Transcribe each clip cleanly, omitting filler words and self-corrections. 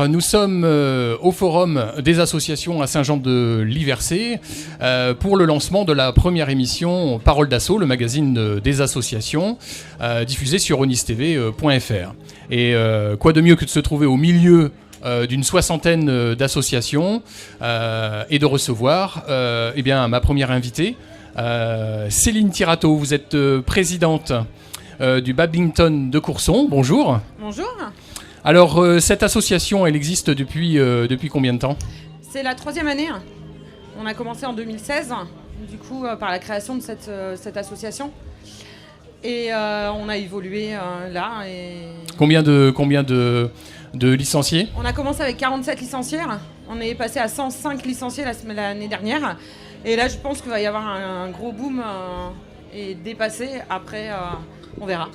bonjour, nous sommes au Forum des associations à Saint-Jean-de-Liversay pour le lancement de la première émission Parole d'Assaut, le magazine des associations, diffusé sur onistv.fr. Et quoi de mieux que de se trouver au milieu d'une soixantaine d'associations et de recevoir ma première invitée, Céline Thirateau. Vous êtes présidente du badminton de Courson. Bonjour. Bonjour. Alors, cette association, elle existe depuis combien de temps ? C'est la 3e année. On a commencé en 2016, du coup, par la création de cette association. Et on a évolué là. Et... Combien de licenciés ? On a commencé avec 47 licenciés. On est passé à 105 licenciés l'année dernière. Et là, je pense qu'il va y avoir un gros boom et dépasser. Après, on verra.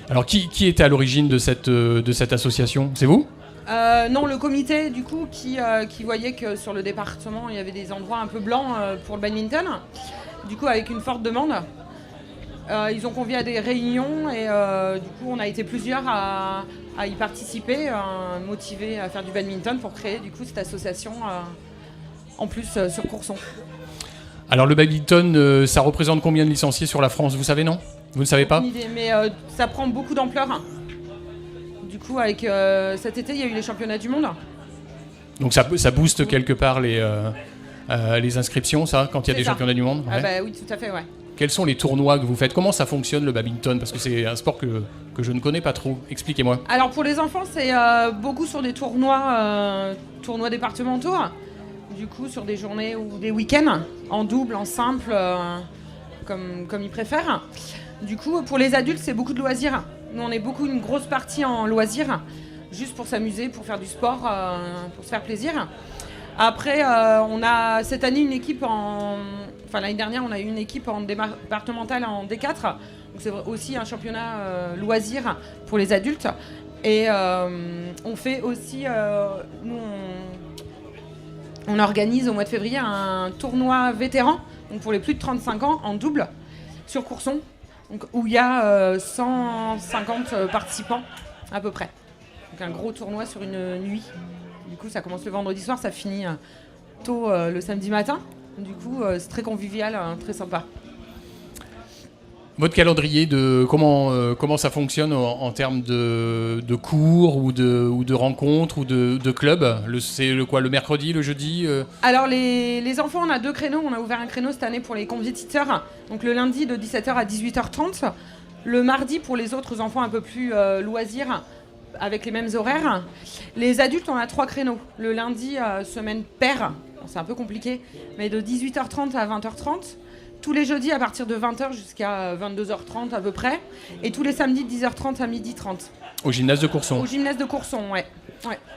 Alors, qui était à l'origine de cette association ? C'est vous ? Non, le comité, du coup, qui voyait que sur le département, il y avait des endroits un peu blancs pour le badminton. Du coup, avec une forte demande. Ils ont convié à des réunions et du coup, on a été plusieurs à y participer, motivés à faire du badminton pour créer, du coup, cette association en plus sur Courson. Alors, le badminton, ça représente combien de licenciés sur la France ? Vous savez, non ? Vous ne savez pas ? Aucune idée, mais ça prend beaucoup d'ampleur. Du coup, avec cet été, il y a eu les championnats du monde. Donc ça booste quelque part les inscriptions, ça, quand il y a des championnats du monde ? Ouais. Oui, tout à fait, ouais. Quels sont les tournois que vous faites ? Comment ça fonctionne le badminton ? Parce que c'est un sport que je ne connais pas trop. Expliquez-moi. Alors pour les enfants, c'est beaucoup sur des tournois départementaux. Du coup, sur des journées ou des week-ends, en double, en simple, comme ils préfèrent. Du coup, pour les adultes, c'est beaucoup de loisirs. Nous, on est une grosse partie en loisirs, juste pour s'amuser, pour faire du sport, pour se faire plaisir. Après, on a cette année une équipe l'année dernière, on a eu une équipe en départementale en D4. Donc c'est aussi un championnat loisirs pour les adultes. Et on fait aussi, nous, on organise au mois de février un tournoi vétéran, donc pour les plus de 35 ans, en double, sur Courson, donc, où il y a 150 participants à peu près. Donc un gros tournoi sur une nuit. Du coup, ça commence le vendredi soir, ça finit tôt le samedi matin. Du coup, c'est très convivial, très sympa. Votre calendrier, comment ça fonctionne en termes de cours ou de rencontres ou de clubs ? C'est le mercredi, le jeudi Alors, les enfants, on a 2 créneaux. On a ouvert un créneau cette année pour les compétiteurs. Donc, le lundi de 17h à 18h30. Le mardi, pour les autres enfants un peu plus loisirs, avec les mêmes horaires. Les adultes, on a 3 créneaux. Le lundi, semaine paire. Bon, c'est un peu compliqué, mais de 18h30 à 20h30. Tous les jeudis à partir de 20h jusqu'à 22h30 à peu près. Et tous les samedis de 10h30 à 12h30. Au gymnase de Courson ? Au gymnase de Courson, ouais.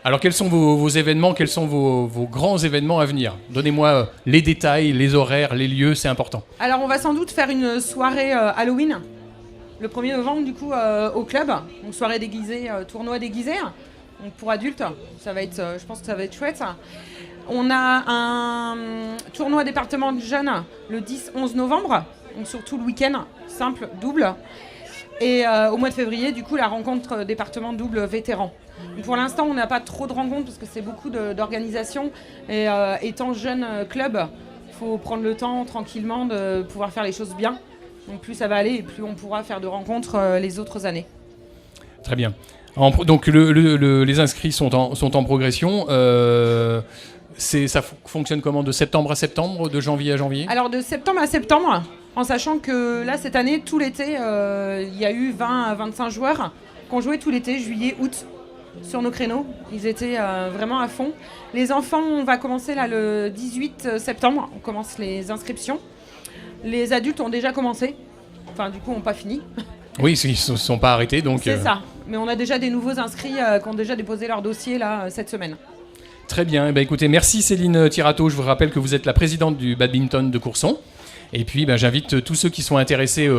Alors quels sont vos événements ? Quels sont vos grands événements à venir ? Donnez-moi les détails, les horaires, les lieux, c'est important. Alors on va sans doute faire une soirée Halloween. Le 1er novembre du coup au club. Donc soirée déguisée, tournoi déguisé. Donc pour adultes, ça va être, je pense que ça va être chouette. On a un tournoi département de jeunes le 10-11 novembre, donc surtout le week-end, simple, double. Et au mois de février, du coup, la rencontre département double vétéran. Donc pour l'instant, on n'a pas trop de rencontres parce que c'est beaucoup d'organisation. Et étant jeune club, il faut prendre le temps tranquillement de pouvoir faire les choses bien. Donc plus ça va aller et plus on pourra faire de rencontres les autres années. Très bien. Donc les inscrits sont en progression. Ça fonctionne comment ? De septembre à septembre ? De janvier à janvier ? Alors de septembre à septembre, en sachant que là cette année, tout l'été, il y a eu 20 à 25 joueurs qui ont joué tout l'été, juillet, août, sur nos créneaux. Ils étaient vraiment à fond. Les enfants, on va commencer là le 18 septembre, on commence les inscriptions. Les adultes ont déjà commencé, enfin du coup n'ont pas fini. Oui, ils ne sont pas arrêtés donc... C'est ça, mais on a déjà des nouveaux inscrits qui ont déjà déposé leur dossier là cette semaine. Très bien. Écoutez, merci Céline Thirateau. Je vous rappelle que vous êtes la présidente du badminton de Courson. Et puis, j'invite tous ceux qui sont intéressés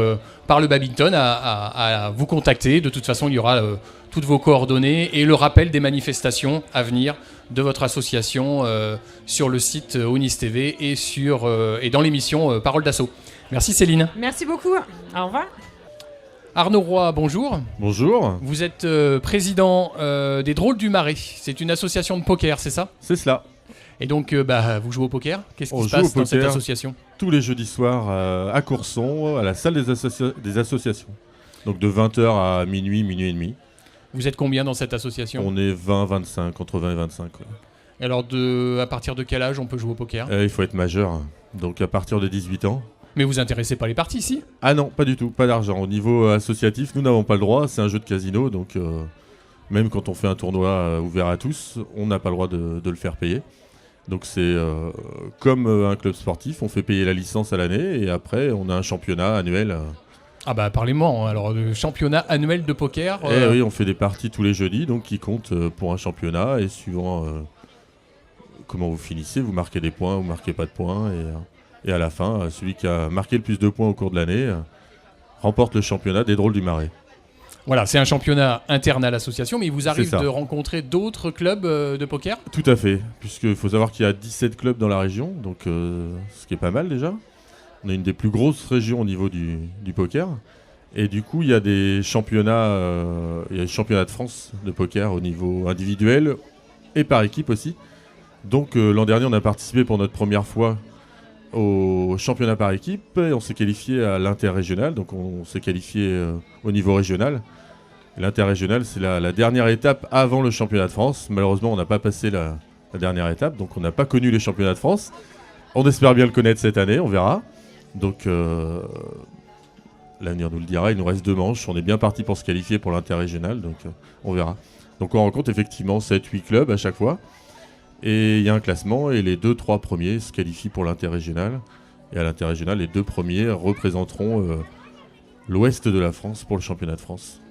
par le badminton à vous contacter. De toute façon, il y aura toutes vos coordonnées et le rappel des manifestations à venir de votre association sur le site Onis TV et dans l'émission Parole d'Assaut. Merci Céline. Merci beaucoup. Au revoir. Arnaud Roy, bonjour. Bonjour. Vous êtes président des Drôles du Marais. C'est une association de poker, c'est ça? C'est cela. Et donc, vous jouez au poker? Qu'est-ce qui se On joue passe au dans cette poker association? tous les jeudis soirs à Courson, à la salle des associations. Donc de 20h à minuit, minuit et demi. Vous êtes combien dans cette association? On est 20, 25, entre 20 et 25. Ouais. Alors, à partir de quel âge on peut jouer au poker? Il faut être majeur, donc à partir de 18 ans. Mais vous intéressez pas les parties, si? Ah non, pas du tout, pas d'argent. Au niveau associatif, nous n'avons pas le droit, c'est un jeu de casino, donc même quand on fait un tournoi ouvert à tous, on n'a pas le droit de le faire payer. Donc c'est comme un club sportif, on fait payer la licence à l'année et après on a un championnat annuel. Ah bah parlez-moi, alors le championnat annuel de poker... Oui, on fait des parties tous les jeudis, donc qui comptent pour un championnat, et suivant comment vous finissez, vous marquez des points, vous marquez pas de points, et à la fin, celui qui a marqué le plus de points au cours de l'année remporte le championnat des Drôles du Marais. Voilà, c'est un championnat interne à l'association, mais il vous arrive C'est ça. de rencontrer d'autres clubs de poker? Tout à fait, puisqu'il faut savoir qu'il y a 17 clubs dans la région, donc ce qui est pas mal déjà. On est une des plus grosses régions au niveau du poker. Et du coup, il y a des championnats, de France de poker au niveau individuel et par équipe aussi. Donc l'an dernier, on a participé pour notre première fois au championnat par équipe et on s'est qualifié à l'interrégional. Donc on s'est qualifié au niveau régional. Et l'interrégional, c'est la dernière étape avant le championnat de France. Malheureusement, on n'a pas passé la dernière étape, donc on n'a pas connu les championnats de France. On espère bien le connaître cette année, on verra. Donc l'avenir nous le dira, il nous reste 2 manches, on est bien parti pour se qualifier pour l'interrégional, donc on verra. Donc on rencontre effectivement 7-8 clubs à chaque fois, et il y a un classement, et les 2-3 premiers se qualifient pour l'interrégional, et à l'interrégional, les 2 premiers représenteront l'ouest de la France pour le championnat de France.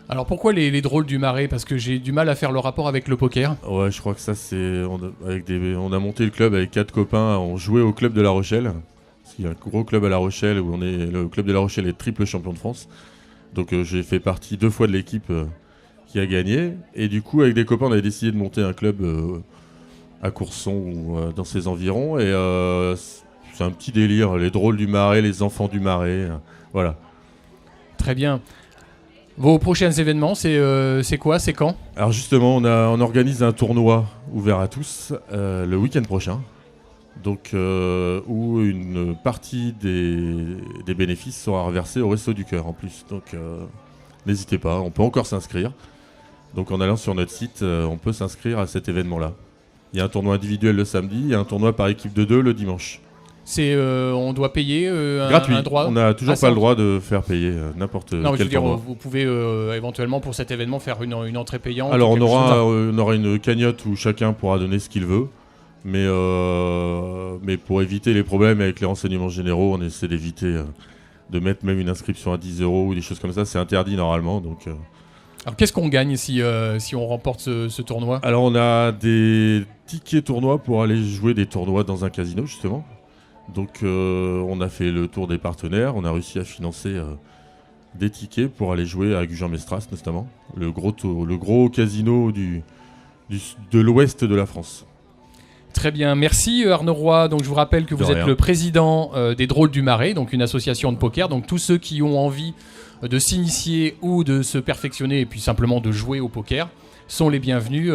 Alors pourquoi les Drôles du Marais? Parce que j'ai du mal à faire le rapport avec le poker. Ouais, je crois que ça c'est... On a monté le club avec 4 copains, on jouait au club de La Rochelle. Il y a un gros club à La Rochelle où le club de La Rochelle est triple champion de France. Donc j'ai fait partie 2 fois de l'équipe qui a gagné. Et du coup, avec des copains, on avait décidé de monter un club à Courson ou dans ses environs. Et c'est un petit délire, les Drôles du Marais, les enfants du Marais. Voilà. Très bien. Vos prochains événements, c'est quoi? C'est quand? Alors justement, on organise un tournoi ouvert à tous le week-end prochain. Donc, où une partie des bénéfices sera reversée au Resto du Cœur en plus. Donc, n'hésitez pas, on peut encore s'inscrire. Donc, en allant sur notre site, on peut s'inscrire à cet événement-là. Il y a un tournoi individuel le samedi, il y a un tournoi par équipe de 2 le dimanche. On doit payer gratuit. un droit? On n'a toujours pas le droit de faire payer n'importe quel Non, je veux dire, tournoi. vous pouvez éventuellement pour cet événement faire une entrée payante. Alors, ou quelque chose on aura une cagnotte où chacun pourra donner ce qu'il veut. Mais pour éviter les problèmes avec les renseignements généraux, on essaie d'éviter de mettre même une inscription à 10 € ou des choses comme ça. C'est interdit normalement. Donc, Alors qu'est-ce qu'on gagne si on remporte ce tournoi? Alors on a des tickets tournois pour aller jouer des tournois dans un casino justement. Donc on a fait le tour des partenaires. On a réussi à financer des tickets pour aller jouer à Gujan-Mestras notamment. Le gros casino de l'ouest de la France. Très bien, merci Arnaud Roy. Donc je vous rappelle que vous êtes le président des Drôles du Marais, donc une association de poker. Donc tous ceux qui ont envie de s'initier ou de se perfectionner et puis simplement de jouer au poker sont les bienvenus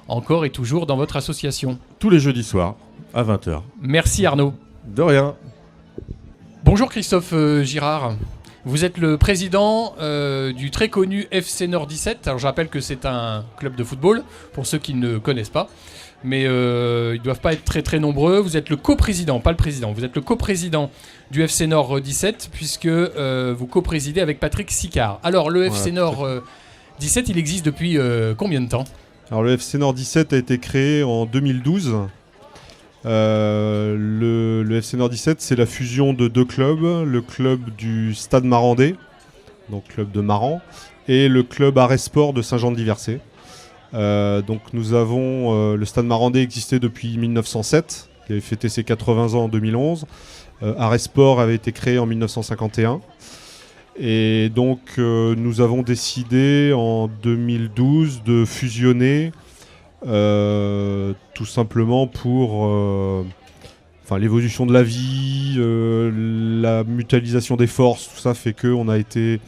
encore et toujours dans votre association. Tous les jeudis soirs à 20h. Merci Arnaud. De rien. Bonjour Christophe Girard. Vous êtes le président du très connu FC Nord 17. Alors je rappelle que c'est un club de football pour ceux qui ne connaissent pas. Mais ils ne doivent pas être très très nombreux. Vous êtes le coprésident, pas le président. Vous êtes le coprésident du FC Nord 17 puisque vous coprésidez avec Patrick Sicard. Alors le FC Nord 17, il existe depuis combien de temps? Alors le FC Nord 17 a été créé en 2012. Le FC Nord 17, c'est la fusion de 2 clubs. Le club du Stade Marandais, donc club de Maran, et le club Arrêt Sport de Saint-Jean-de-Liversay. Donc nous avons le Stade Marandais existait depuis 1907, qui avait fêté ses 80 ans en 2011. Arrêt Sport avait été créé en 1951. Et donc nous avons décidé en 2012 de fusionner tout simplement pour l'évolution de la vie, la mutualisation des forces, tout ça fait qu'on a été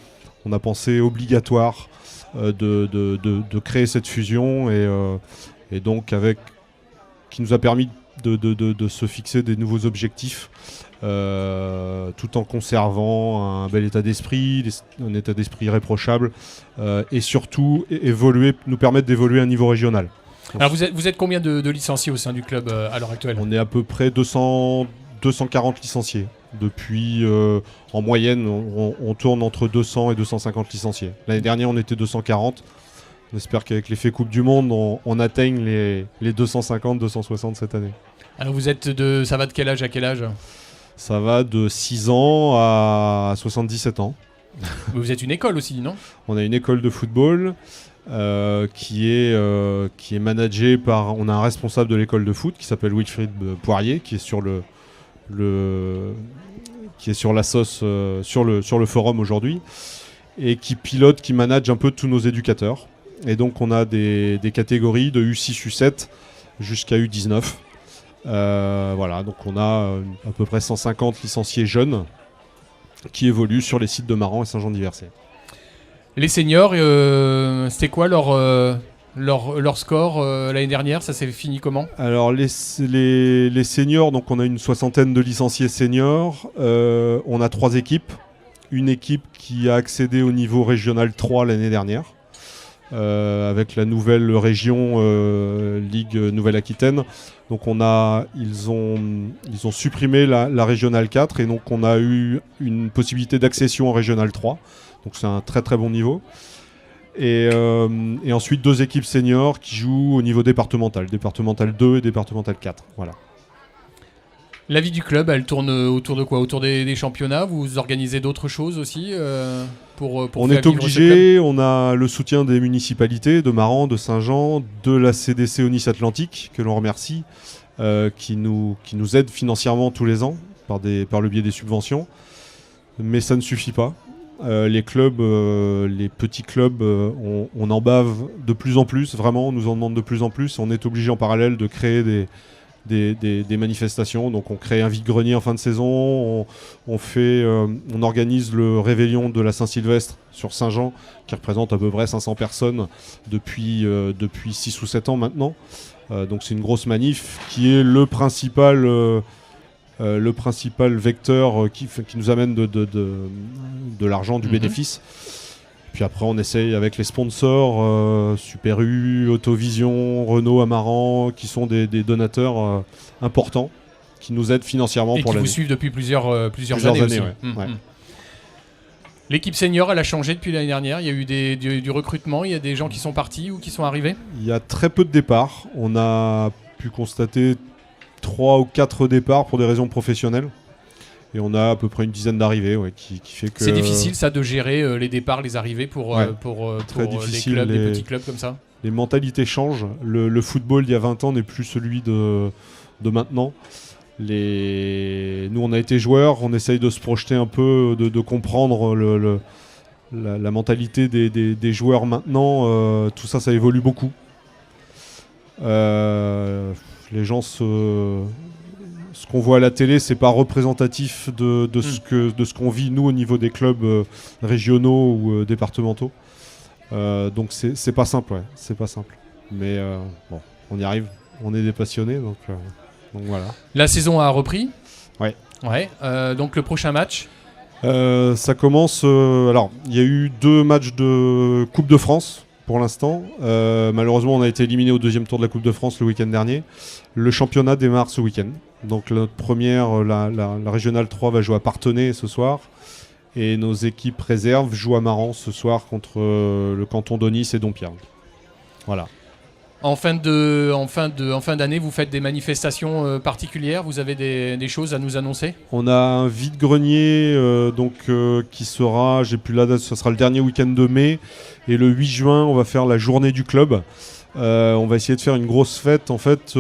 on a pensé obligatoire de créer cette fusion et donc qui nous a permis de se fixer des nouveaux objectifs tout en conservant un bel état d'esprit, un état d'esprit irréprochable et surtout nous permettre d'évoluer à un niveau régional. Alors vous êtes combien de licenciés au sein du club à l'heure actuelle ? On est à peu près 240 licenciés. Depuis, en moyenne, on tourne entre 200 et 250 licenciés. L'année dernière, on était 240. On espère qu'avec l'effet Coupe du Monde, on atteigne les 250, 260 cette année. Alors ça va de quel âge à quel âge ? Ça va de 6 ans à 77 ans. Vous êtes une école aussi, non ? On a une école de football qui est managée par... On a un responsable de l'école de foot qui s'appelle Wilfried Poirier, qui est sur la sauce sur le forum aujourd'hui et qui pilote, qui manage un peu tous nos éducateurs. Et donc on a des catégories de U6, U7 jusqu'à U19. Voilà, donc on a à peu près 150 licenciés jeunes qui évoluent sur les sites de Maran et Saint-Jean-d'Iversay. Les seniors, c'était quoi leur score l'année dernière? Ça s'est fini comment? Alors les seniors, donc on a une soixantaine de licenciés seniors. On a 3 équipes. Une équipe qui a accédé au niveau régional 3 l'année dernière. Avec la nouvelle région Ligue Nouvelle-Aquitaine. Donc ils ont supprimé la régionale 4 et donc on a eu une possibilité d'accession en régionale 3. Donc c'est un très très bon niveau. Et ensuite 2 équipes seniors qui jouent au niveau départemental 2 et départemental 4. Voilà. La vie du club, elle tourne autour de quoi? Autour des championnats? Vous organisez d'autres choses aussi pour on faire est obligé, on a le soutien des municipalités de Maran, de Saint-Jean, de la CDC Nice Atlantique, que l'on remercie, qui nous aide financièrement tous les ans par le biais des subventions. Mais ça ne suffit pas. Les clubs, les petits clubs, on en bave de plus en plus, vraiment, on nous en demande de plus en plus. On est obligé en parallèle de créer des manifestations. Donc on crée un vide-grenier en fin de saison, on organise le réveillon de la Saint-Sylvestre sur Saint-Jean, qui représente à peu près 500 personnes depuis 6 ou 7 ans maintenant. Donc c'est une grosse manif qui est le principal vecteur qui nous amène de l'argent, du bénéfice. Puis après, on essaye avec les sponsors, Super U, Autovision, Renault, Amaran, qui sont des donateurs importants, qui nous aident financièrement et pour l'année. Et qui vous suivent depuis plusieurs années aussi. Ouais. Ouais. L'équipe senior, elle a changé depuis l'année dernière. Il y a eu du recrutement, il y a des gens qui sont partis ou qui sont arrivés. Il y a très peu de départs. On a pu constater 3 ou 4 départs pour des raisons professionnelles. Et on a à peu près une dizaine d'arrivées, qui fait que... C'est difficile ça de gérer les départs, les arrivées pour les petits clubs comme ça. Les mentalités changent. Le football d'il y a 20 ans n'est plus celui de maintenant. Nous on a été joueurs, on essaye de se projeter un peu, de comprendre la mentalité des joueurs maintenant. Tout ça évolue beaucoup. Les gens ce qu'on voit à la télé, c'est pas représentatif de ce qu'on vit nous au niveau des clubs régionaux ou départementaux. Donc c'est pas simple, ouais. C'est pas simple. Mais bon, on y arrive. On est des passionnés, donc voilà. La saison a repris. Ouais. Donc le prochain match. Ça commence. Alors, il y a eu 2 matchs de Coupe de France. Pour l'instant, malheureusement, on a été éliminé au 2e tour de la Coupe de France le week-end dernier. Le championnat démarre ce week-end. Donc notre première, la régionale 3 va jouer à Parthenay ce soir. Et nos équipes réserves jouent à Maran ce soir contre le canton d'Aunis et Dompierre. Voilà. En fin d'année, vous faites des manifestations particulières? Vous avez des choses à nous annoncer? On a un vide-grenier qui sera, j'ai plus la date, ce sera le dernier week-end de mai. Et le 8 juin, on va faire la journée du club. On va essayer de faire une grosse fête en fait,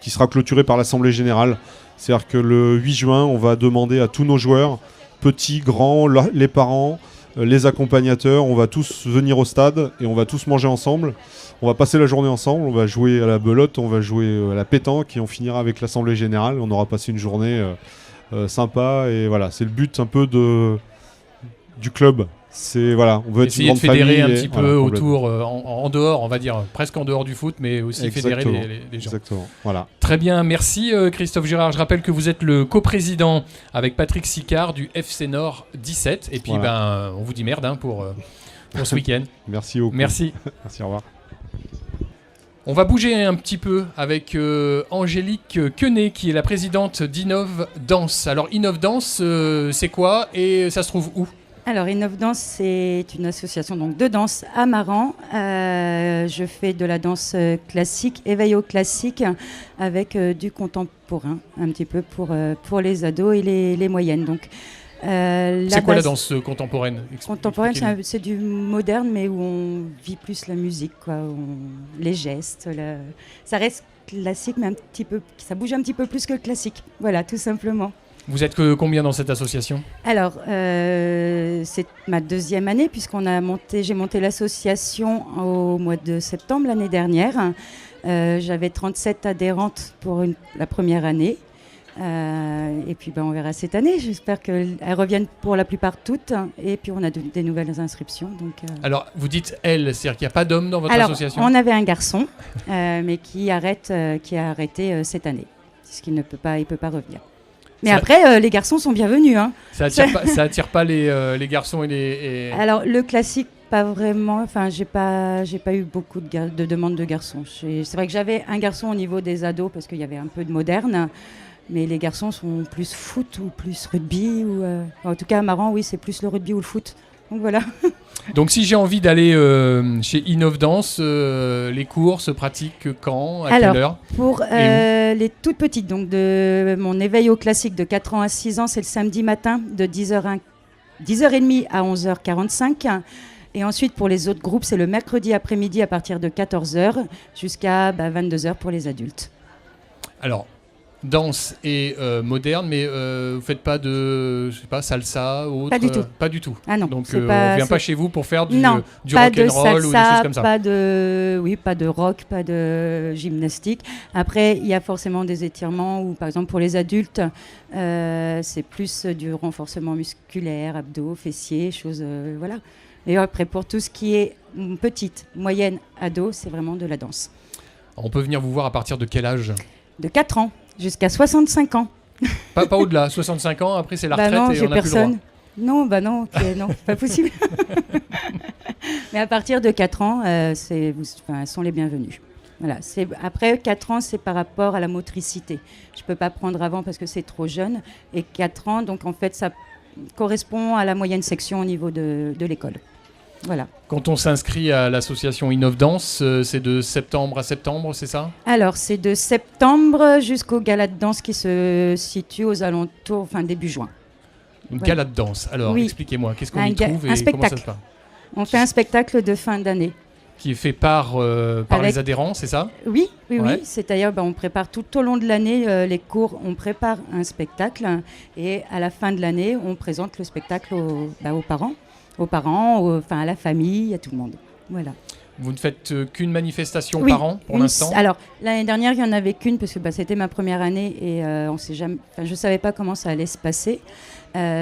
qui sera clôturée par l'Assemblée Générale. C'est-à-dire que le 8 juin, on va demander à tous nos joueurs, petits, grands, les parents, les accompagnateurs, on va tous venir au stade et on va tous manger ensemble. On va passer la journée ensemble, on va jouer à la belote, on va jouer à la pétanque et on finira avec l'Assemblée Générale. On aura passé une journée sympa et voilà, c'est le but un peu du club. Voilà, on veut être essayer une de grande fédérer famille. un petit peu autour, en dehors, on va dire, presque en dehors du foot, mais aussi fédérer les gens. Exactement, voilà. Très bien, merci Christophe Girard. Je rappelle que vous êtes le coprésident avec Patrick Sicard du FC Nord 17. Et puis, on vous dit merde pour ce week-end. Merci beaucoup. Merci. Merci, au revoir. On va bouger un petit peu avec Angélique Quenet, qui est la présidente d'Innov Danse. Alors, Innov Danse, c'est quoi et ça se trouve où ? Alors, Innov Danse, c'est une association donc, de danse à Maran. Je fais de la danse classique, éveil au classique, avec du contemporain, un petit peu pour les ados et les moyennes. Donc, c'est quoi la danse contemporaine ? Contemporaine, c'est du moderne, mais où on vit plus la musique, quoi. Les gestes. Ça reste classique, mais ça bouge un petit peu plus que le classique. Voilà, tout simplement. Vous êtes combien dans cette association ? Alors, c'est ma 2e année, j'ai monté l'association au mois de septembre l'année dernière. J'avais 37 adhérentes pour la première année. Et puis on verra cette année. J'espère qu'elles reviennent pour la plupart toutes. Et puis on a des nouvelles inscriptions. Donc, Alors, vous dites elle, c'est-à-dire qu'il n'y a pas d'homme dans votre association ? On avait un garçon, mais qui a arrêté cette année. Puisqu'il ne peut pas revenir. Mais après, les garçons sont bienvenus. Hein. Ça attire pas les garçons et les... Alors, le classique, pas vraiment. Enfin, j'ai pas eu beaucoup de demandes de garçons. C'est vrai que j'avais un garçon au niveau des ados, parce qu'il y avait un peu de moderne. Mais les garçons sont plus foot ou plus rugby. En tout cas, à Maran, oui, c'est plus le rugby ou le foot. Donc, voilà. Donc, si j'ai envie d'aller chez Innov Danse, les cours se pratiquent quand ? À quelle heure ? Pour les toutes petites, donc de mon éveil au classique de 4 ans à 6 ans, c'est le samedi matin de 10h30 à 11h45. Et ensuite, pour les autres groupes, c'est le mercredi après-midi à partir de 14h jusqu'à 22h pour les adultes. Alors, danse et moderne, mais vous faites pas de, je sais pas, salsa ou autre ? Pas du tout. Pas du tout. Ah non. Donc on vient pas chez vous pour faire du rock and roll ou des choses comme ça. Pas de rock, pas de gymnastique. Après, il y a forcément des étirements où, par exemple, pour les adultes, c'est plus du renforcement musculaire, abdos, fessiers, choses, voilà. Et après, pour tout ce qui est petite, moyenne, ado, c'est vraiment de la danse. On peut venir vous voir à partir de quel âge ? De 4 ans jusqu'à 65 ans. Pas au-delà, 65 ans, après c'est la retraite non, et on n'a plus le droit. Non, non, pas possible. Mais à partir de 4 ans, elles sont les bienvenues. Voilà, après 4 ans, c'est par rapport à la motricité. Je ne peux pas prendre avant parce que c'est trop jeune. Et 4 ans, donc en fait, ça correspond à la moyenne section au niveau de l'école. Voilà. Quand on s'inscrit à l'association Innov Danse, c'est de septembre à septembre, c'est ça ? Alors, c'est de septembre jusqu'au gala de danse qui se situe aux alentours, début juin. Une gala de danse. Alors, expliquez-moi, qu'est-ce qu'on y trouve et comment ça se passe ? On fait un spectacle de fin d'année. Qui est fait par les adhérents, c'est ça ? Oui. C'est d'ailleurs, on prépare tout au long de l'année les cours, on prépare un spectacle et à la fin de l'année, on présente le spectacle aux parents. À la famille, à tout le monde. Voilà. Vous ne faites qu'une manifestation par an pour l'instant ? Alors, l'année dernière, il n'y en avait qu'une parce que c'était ma première année et je ne savais pas comment ça allait se passer.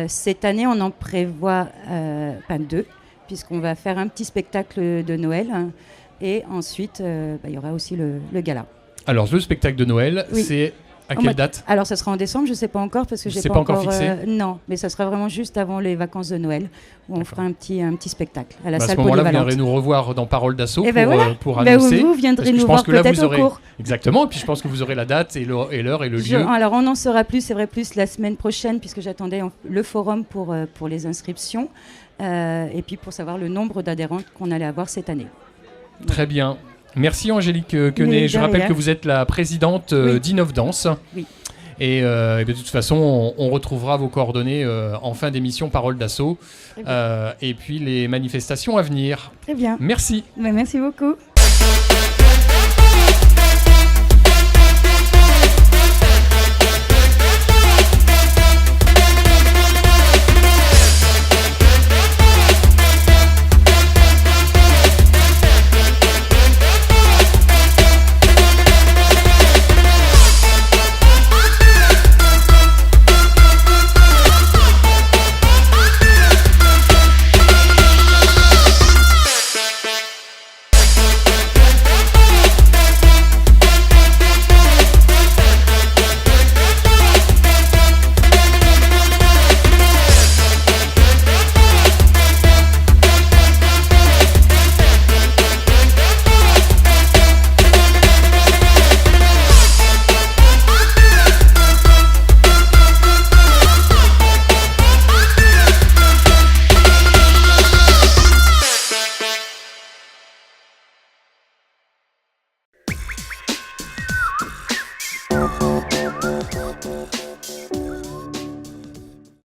Cette année, on en prévoit 2, puisqu'on va faire un petit spectacle de Noël et ensuite, il y aura aussi le gala. Alors, le spectacle de Noël, c'est... À quelle date ? Alors, ça sera en décembre, je ne sais pas encore parce que j'ai pas encore fixé. Non, mais ça sera vraiment juste avant les vacances de Noël où on fera un petit spectacle à la salle polyvalente. À ce moment-là, vous viendrez nous revoir dans Parole d'Assaut pour annoncer. Vous viendrez nous voir peut-être au cours. Exactement, et puis je pense que vous aurez la date et l'heure et le lieu. Alors, on en saura plus, c'est vrai, plus la semaine prochaine puisque j'attendais le forum pour les inscriptions et puis pour savoir le nombre d'adhérents qu'on allait avoir cette année. Très bien. Merci Angélique Quenet. Je rappelle que vous êtes la présidente d'Innov Danse. Oui. Et de toute façon, on retrouvera vos coordonnées en fin d'émission Parole d'Assaut. Et puis les manifestations à venir. Très bien. Merci. Merci beaucoup.